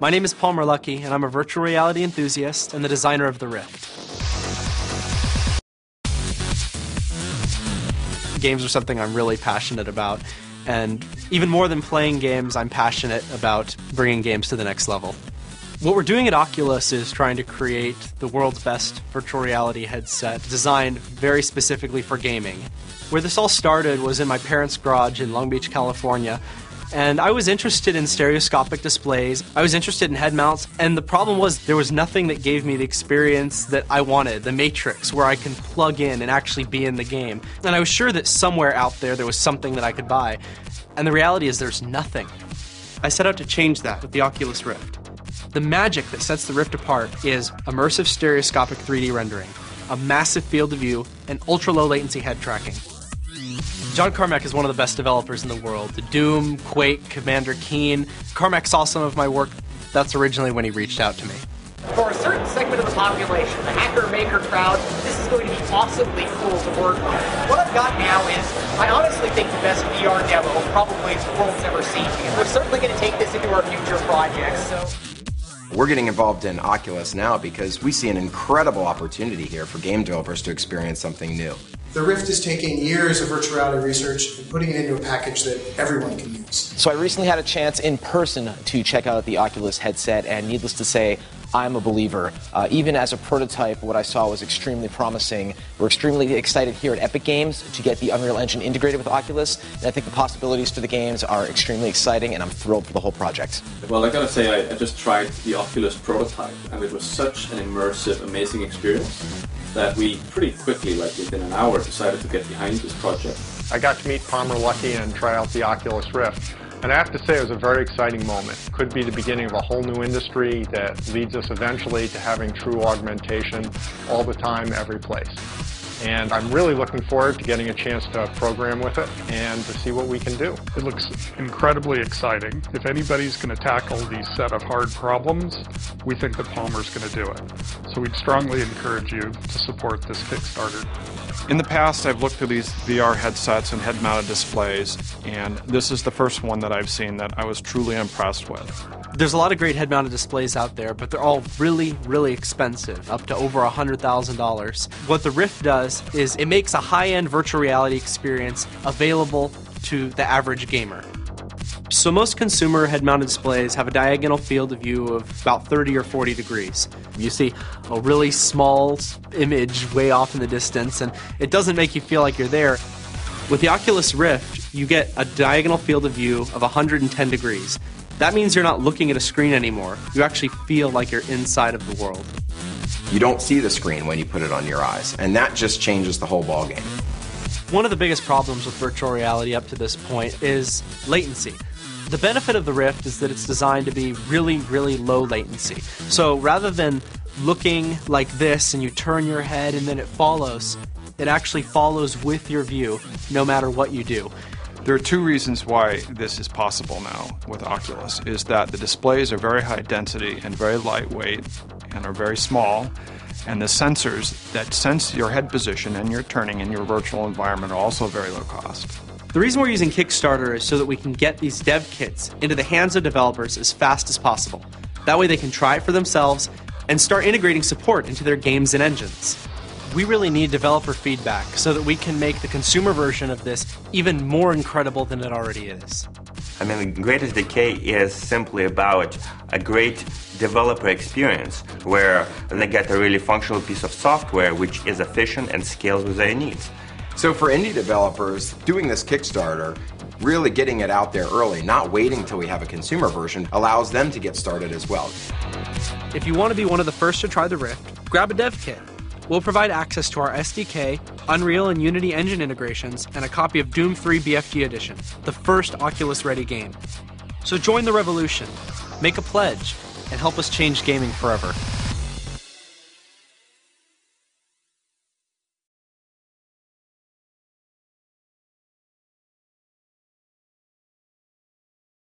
My name is Paul Merlucky, and I'm a virtual reality enthusiast and the designer of the Rift. Games are something I'm really passionate about, and even more than playing games, I'm passionate about bringing games to the next level. What we're doing at Oculus is trying to create the world's best virtual reality headset designed very specifically for gaming. Where this all started was in my parents' garage in Long Beach, California, and I was interested in stereoscopic displays, I was interested in head mounts, and the problem was there was nothing that gave me the experience that I wanted, the Matrix, where I can plug in and actually be in the game. And I was sure that somewhere out there was something that I could buy, and the reality is there's nothing. I set out to change that with the Oculus Rift. The magic that sets the Rift apart is immersive stereoscopic 3D rendering, a massive field of view, and ultra-low latency head tracking. John Carmack is one of the best developers in the world. The Doom, Quake, Commander Keen. Carmack saw some of my work. That's originally when he reached out to me. For a certain segment of the population, the hacker-maker crowd, this is going to be awesomely cool to work on. What I've got now is, I honestly think the best VR demo probably the world's ever seen. And we're certainly going to take this into our future projects. We're getting involved in Oculus now because we see an incredible opportunity here for game developers to experience something new. The Rift is taking years of virtual reality research and putting it into a package that everyone can use. So I recently had a chance in person to check out the Oculus headset, and needless to say, I'm a believer. Even as a prototype, what I saw was extremely promising. We're extremely excited here at Epic Games to get the Unreal Engine integrated with Oculus, and I think the possibilities for the games are extremely exciting, and I'm thrilled for the whole project. Well, I gotta say, I just tried the Oculus prototype, and it was such an immersive, amazing experience that we pretty quickly, like within an hour, decided to get behind this project. I got to meet Paul Merlucky and try out the Oculus Rift. And I have to say it was a very exciting moment. It could be the beginning of a whole new industry that leads us eventually to having true augmentation all the time, every place. And I'm really looking forward to getting a chance to program with it and to see what we can do. It looks incredibly exciting. If anybody's going to tackle these set of hard problems, we think that Palmer's going to do it. So we'd strongly encourage you to support this Kickstarter. In the past, I've looked through these VR headsets and head-mounted displays, and this is the first one that I've seen that I was truly impressed with. There's a lot of great head-mounted displays out there, but they're all really, really expensive, up to over $100,000. What the Rift does is it makes a high-end virtual reality experience available to the average gamer. So most consumer head-mounted displays have a diagonal field of view of about 30 or 40 degrees. You see a really small image way off in the distance, and it doesn't make you feel like you're there. With the Oculus Rift, you get a diagonal field of view of 110 degrees. That means you're not looking at a screen anymore. You actually feel like you're inside of the world. You don't see the screen when you put it on your eyes, and that just changes the whole ballgame. One of the biggest problems with virtual reality up to this point is latency. The benefit of the Rift is that it's designed to be really, really low latency. So rather than looking like this and you turn your head and then it follows, it actually follows with your view no matter what you do. There are two reasons why this is possible now with Oculus, is that the displays are very high density and very lightweight and are very small, and the sensors that sense your head position and your turning in your virtual environment are also very low cost. The reason we're using Kickstarter is so that we can get these dev kits into the hands of developers as fast as possible. That way they can try it for themselves and start integrating support into their games and engines. We really need developer feedback so that we can make the consumer version of this even more incredible than it already is. I mean, Great SDK is simply about a great developer experience where they get a really functional piece of software which is efficient and scales with their needs. So for indie developers, doing this Kickstarter, really getting it out there early, not waiting until we have a consumer version, allows them to get started as well. If you want to be one of the first to try the Rift, grab a dev kit. We'll provide access to our SDK, Unreal and Unity engine integrations, and a copy of Doom 3 BFG Edition, the first Oculus-ready game. So join the revolution, make a pledge, and help us change gaming forever.